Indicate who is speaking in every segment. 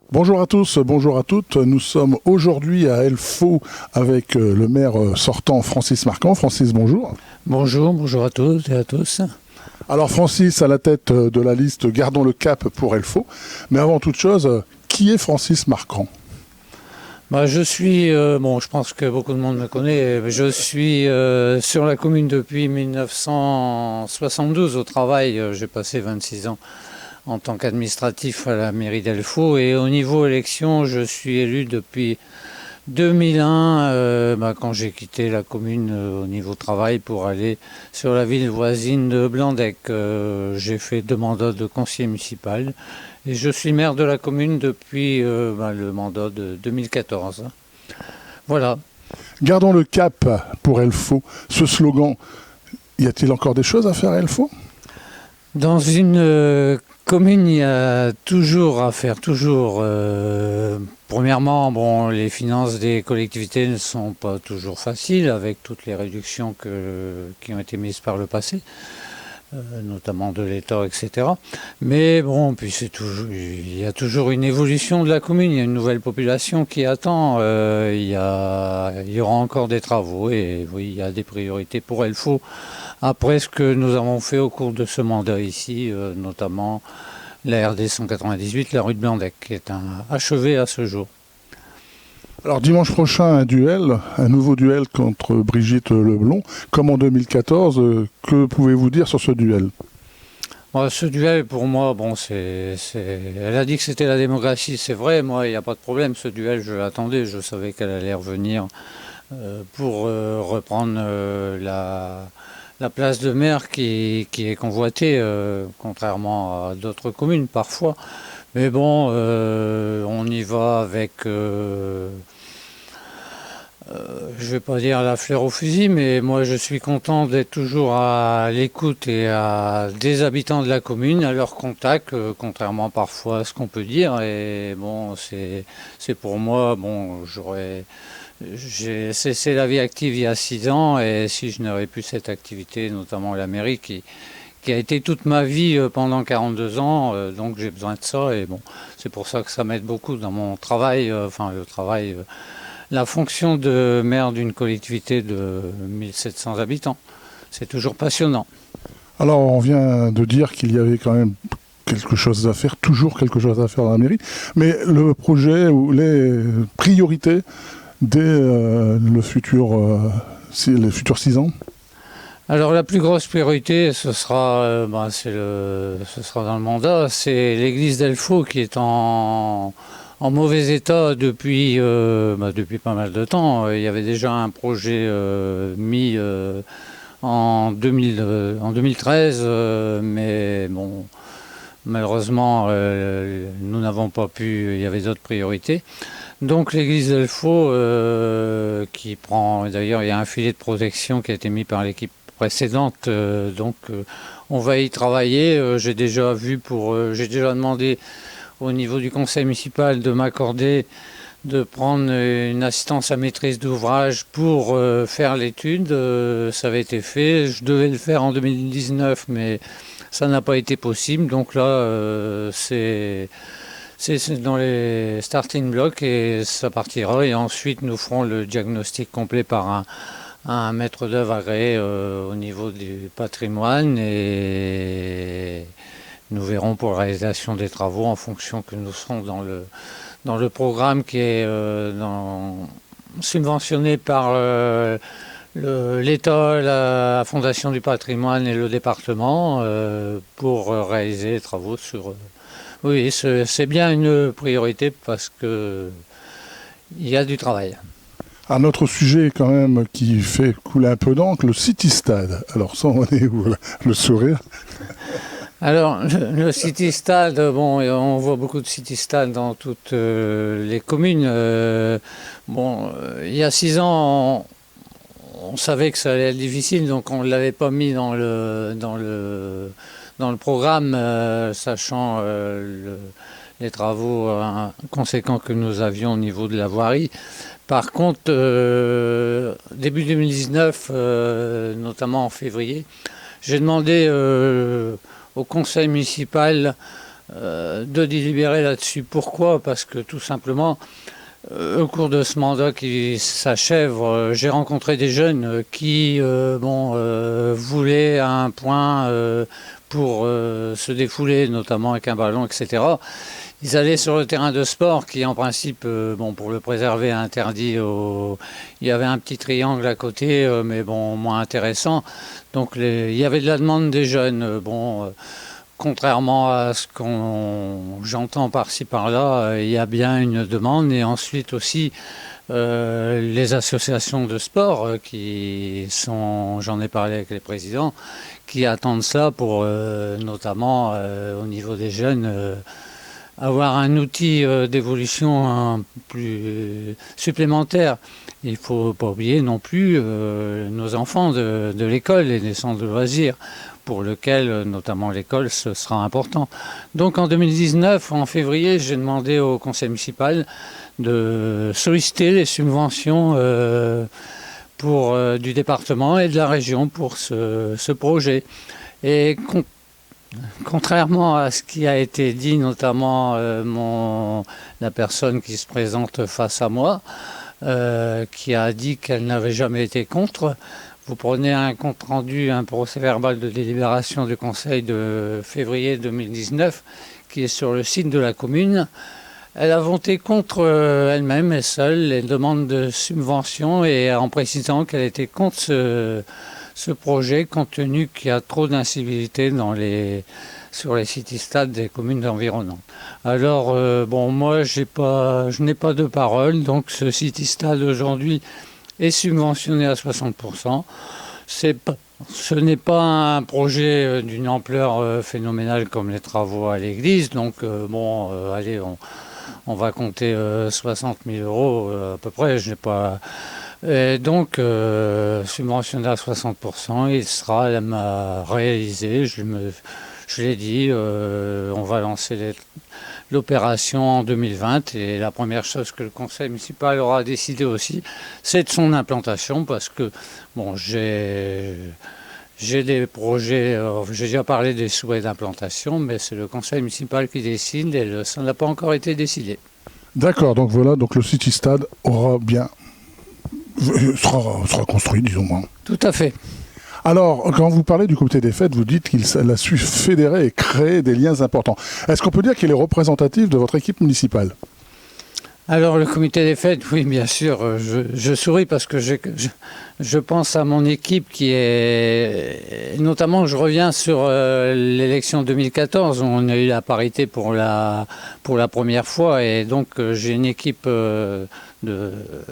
Speaker 1: Bonjour à tous, bonjour à toutes. Nous sommes aujourd'hui à Elfaux avec le maire sortant Francis Marcand. Francis, bonjour.
Speaker 2: Bonjour à toutes et à tous.
Speaker 1: Alors Francis, à la tête de la liste Gardons le cap pour Elfaux. Mais avant toute chose, qui est Francis Marcand ?
Speaker 2: Je suis, je pense que beaucoup de monde me connaît, je suis sur la commune depuis 1972 au travail. J'ai passé 26 ans en tant qu'administratif à la mairie d'Elfaux et au niveau élection, je suis élu depuis 2001 quand j'ai quitté la commune au niveau travail pour aller sur la ville voisine de Blandec. J'ai fait 2 mandats de conseiller municipal et je suis maire de la commune depuis le mandat de 2014. Voilà.
Speaker 1: Gardons le cap pour Elfaux. Ce slogan, y a-t-il encore des choses à faire à Elfaux ?
Speaker 2: Dans une commune, il y a toujours à faire, premièrement, les finances des collectivités ne sont pas toujours faciles avec toutes les réductions qui ont été mises par le passé, notamment de l'État, etc. Mais puis il y a toujours une évolution de la commune, il y a une nouvelle population qui attend, il y aura encore des travaux et oui, il y a des priorités pour Elfaux. Après ce que nous avons fait au cours de ce mandat ici, notamment la RD 198, la rue de Blandec, qui est achevée à ce jour.
Speaker 1: Alors dimanche prochain, un nouveau duel contre Brigitte Leblond, comme en 2014. Que pouvez-vous dire sur ce duel ?
Speaker 2: Ce duel, pour moi, elle a dit que c'était la démocratie, c'est vrai, moi, il n'y a pas de problème. Ce duel, je l'attendais, je savais qu'elle allait revenir pour reprendre la place de maire qui est convoitée, contrairement à d'autres communes parfois. Mais on y va avec, je ne vais pas dire la fleur au fusil, mais moi je suis content d'être toujours à l'écoute des habitants de la commune, à leur contact, contrairement parfois à ce qu'on peut dire. Et c'est pour moi, j'ai cessé la vie active il y a 6 ans et si je n'aurais plus cette activité, notamment à la mairie, qui a été toute ma vie pendant 42 ans, donc j'ai besoin de ça et c'est pour ça que ça m'aide beaucoup dans mon travail, la fonction de maire d'une collectivité de 1700 habitants. C'est toujours passionnant.
Speaker 1: Alors on vient de dire qu'il y avait quand même toujours quelque chose à faire dans la mairie, mais le projet ou les priorités dès les futurs 6 ans.
Speaker 2: Alors la plus grosse priorité, ce sera dans le mandat, c'est l'église d'Elfaux qui est en mauvais état depuis pas mal de temps. Il y avait déjà un projet mis en 2013, mais malheureusement nous n'avons pas pu, il y avait d'autres priorités. Donc l'église d'Elfaux d'ailleurs il y a un filet de protection qui a été mis par l'équipe précédente, on va y travailler. J'ai déjà demandé au niveau du conseil municipal de m'accorder de prendre une assistance à maîtrise d'ouvrage pour faire l'étude. Ça avait été fait, je devais le faire en 2019 mais ça n'a pas été possible, donc là c'est dans les starting blocks et ça partira et ensuite nous ferons le diagnostic complet par un maître d'œuvre agréé au niveau du patrimoine et nous verrons pour la réalisation des travaux en fonction que nous serons dans le programme qui est subventionné par l'État, la Fondation du patrimoine et le département pour réaliser les travaux sur... Oui, c'est bien une priorité parce qu'il y a du travail.
Speaker 1: Un autre sujet quand même qui fait couler un peu d'encre, le City Stade. Alors ça, on est où là ? Le sourire.
Speaker 2: Alors le City Stade, on voit beaucoup de City Stade dans toutes les communes. Il y a 6 ans, on savait que ça allait être difficile, donc on ne l'avait pas mis dans le programme, sachant les travaux conséquents que nous avions au niveau de la voirie. Par contre, début 2019, notamment en février, j'ai demandé au conseil municipal de délibérer là-dessus. Pourquoi? Parce que tout simplement, au cours de ce mandat qui s'achève, j'ai rencontré des jeunes qui voulaient à un point pour se défouler, notamment avec un ballon, etc. Ils allaient sur le terrain de sport qui, en principe, pour le préserver, est interdit. Il y avait un petit triangle à côté, mais moins intéressant. Donc il y avait de la demande des jeunes. Contrairement à ce j'entends par-ci par-là, il y a bien une demande. Et ensuite aussi, les associations de sport qui sont, j'en ai parlé avec les présidents, qui attendent ça pour, notamment au niveau des jeunes, avoir un outil d'évolution plus supplémentaire. Il ne faut pas oublier non plus nos enfants de l'école et des centres de loisirs, pour lequel, notamment l'école, ce sera important. Donc en 2019, en février, j'ai demandé au conseil municipal de solliciter les subventions du département et de la région pour ce projet. Et contrairement à ce qui a été dit, notamment la personne qui se présente face à moi, qui a dit qu'elle n'avait jamais été contre, vous prenez un compte rendu, un procès verbal de délibération du conseil de février 2019, qui est sur le site de la commune. Elle a voté contre elle-même et seule les demandes de subvention, et en précisant qu'elle était contre ce projet, compte tenu qu'il y a trop d'incivilité sur les city-stades des communes environnantes. Alors, moi, je n'ai pas de parole, donc ce city-stade aujourd'hui est subventionné à 60%. Ce n'est pas un projet d'une ampleur phénoménale comme les travaux à l'église, donc allez, on va compter 60 000 euros à peu près. Je n'ai pas... Et donc, subventionné à 60%, il sera réalisé. Je l'ai dit, on va lancer l'opération en 2020, et la première chose que le conseil municipal aura décidé aussi, c'est de son implantation, parce que j'ai des projets, j'ai déjà parlé des souhaits d'implantation, mais c'est le conseil municipal qui décide, et ça n'a pas encore été décidé.
Speaker 1: D'accord, donc voilà, donc le City Stade sera construit, disons moins.
Speaker 2: Tout à fait.
Speaker 1: Alors, quand vous parlez du comité des fêtes, vous dites qu'il a su fédérer et créer des liens importants. Est-ce qu'on peut dire qu'il est représentatif de votre équipe municipale ?
Speaker 2: Alors, le comité des fêtes, oui, bien sûr. Je souris parce que je pense à mon équipe qui est... Notamment, je reviens sur l'élection 2014, où on a eu la parité pour la première fois. Et donc, j'ai une équipe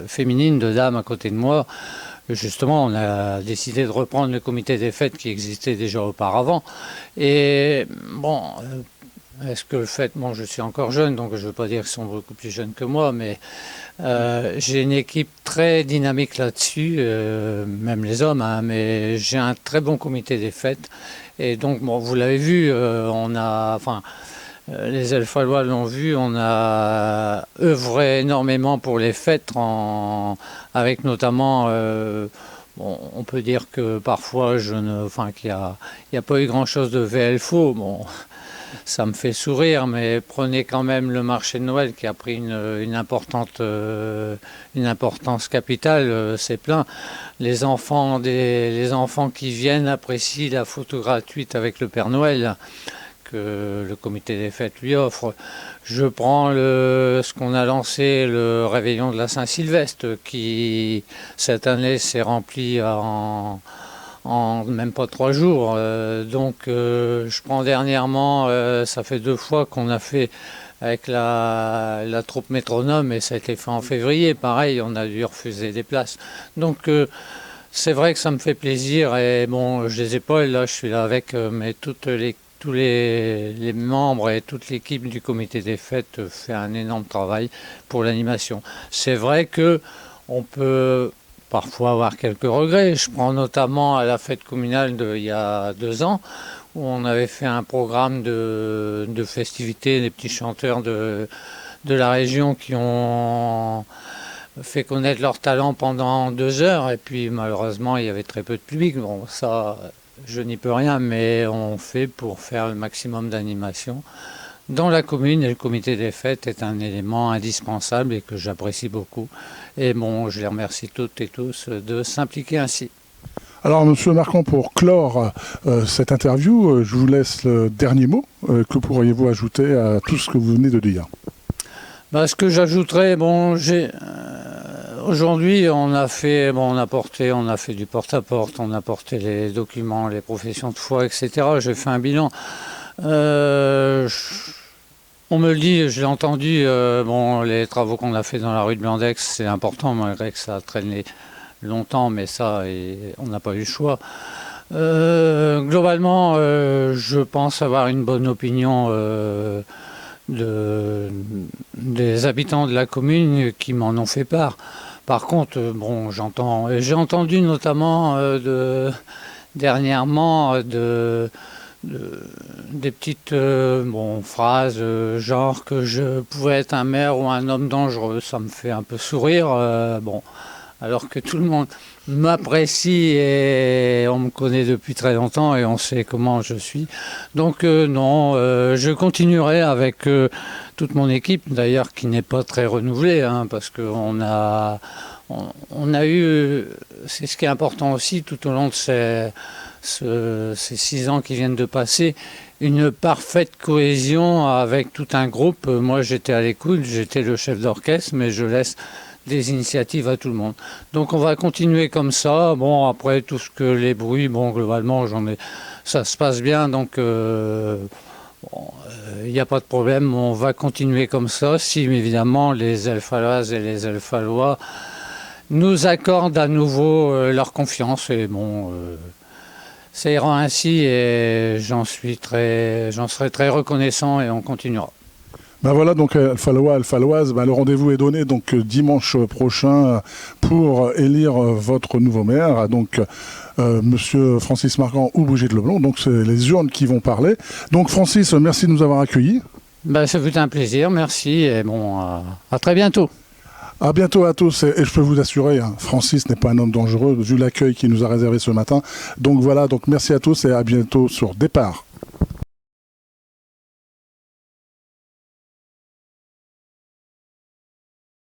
Speaker 2: féminine, de dames à côté de moi. Justement, on a décidé de reprendre le comité des fêtes qui existait déjà auparavant. Et est-ce que le fait... je suis encore jeune, donc je ne veux pas dire qu'ils sont beaucoup plus jeunes que moi, mais j'ai une équipe très dynamique là-dessus, même les hommes, mais j'ai un très bon comité des fêtes. Et donc, vous l'avez vu, les Elfalois l'ont vu, on a œuvré énormément pour les fêtes, avec notamment, on peut dire que parfois, qu'il n'y a pas eu grand-chose de VLFO. Ça me fait sourire, mais prenez quand même le marché de Noël qui a pris une importance capitale, c'est plein. Les enfants qui viennent apprécient la photo gratuite avec le Père Noël que le comité des fêtes lui offre. Je prends ce qu'on a lancé, le réveillon de la Saint-Sylvestre, qui cette année s'est rempli en même pas 3 jours. Je prends dernièrement, ça fait 2 fois qu'on a fait avec la troupe métronome, et ça a été fait en février. Pareil, on a dû refuser des places. Donc c'est vrai que ça me fait plaisir, et je les épaule, là je suis là avec, mais tous les membres et toute l'équipe du comité des fêtes fait un énorme travail pour l'animation. C'est vrai que on peut parfois avoir quelques regrets. Je prends notamment à la fête communale il y a 2 ans, où on avait fait un programme de festivités, des petits chanteurs de la région qui ont fait connaître leur talent pendant 2 heures, et puis malheureusement il y avait très peu de public. Ça, je n'y peux rien, mais on fait pour faire le maximum d'animation. dans la commune, et le comité des fêtes est un élément indispensable et que j'apprécie beaucoup. Et bon, je les remercie toutes et tous de s'impliquer ainsi.
Speaker 1: Alors, Monsieur Marquand, pour clore cette interview, je vous laisse le dernier mot. Que pourriez-vous ajouter à tout ce que vous venez de dire?
Speaker 2: Ce que j'ajouterais, aujourd'hui, on a fait du porte-à-porte, on a porté les documents, les professions de foi, etc. J'ai fait un bilan. On me le dit, je l'ai entendu, les travaux qu'on a fait dans la rue de Blandex, c'est important, malgré que ça a traîné longtemps, mais ça, on n'a pas eu le choix. Globalement, je pense avoir une bonne opinion des habitants de la commune qui m'en ont fait part. Par contre, j'ai entendu notamment dernièrement des petites phrases genre que je pouvais être un maire ou un homme dangereux. Ça me fait un peu sourire. Alors que tout le monde m'apprécie et on me connaît depuis très longtemps et on sait comment je suis. Donc non, je continuerai avec toute mon équipe, d'ailleurs qui n'est pas très renouvelée, parce qu'on a eu, c'est ce qui est important aussi tout au long de ces 6 ans qui viennent de passer, une parfaite cohésion avec tout un groupe. Moi j'étais à l'écoute, j'étais le chef d'orchestre, mais je laisse des initiatives à tout le monde. Donc on va continuer comme ça. Après tout ce que les bruits, globalement ça se passe bien, donc il n'y a pas de problème. On va continuer comme ça si évidemment les Elfaloises et les Elfalois nous accordent à nouveau leur confiance. Et ça ira ainsi et j'en serai très reconnaissant et on continuera.
Speaker 1: Voilà, donc Alfalois, Alfaloise, le rendez-vous est donné donc dimanche prochain pour élire votre nouveau maire, donc Monsieur Francis Marquand ou Brigitte Leblond. Donc c'est les urnes qui vont parler. Donc Francis, merci de nous avoir accueillis.
Speaker 2: Ça fut un plaisir, merci et à très bientôt.
Speaker 1: À bientôt à tous, et je peux vous assurer, Francis n'est pas un homme dangereux vu l'accueil qu'il nous a réservé ce matin. Donc voilà, donc merci à tous et à bientôt sur Départ.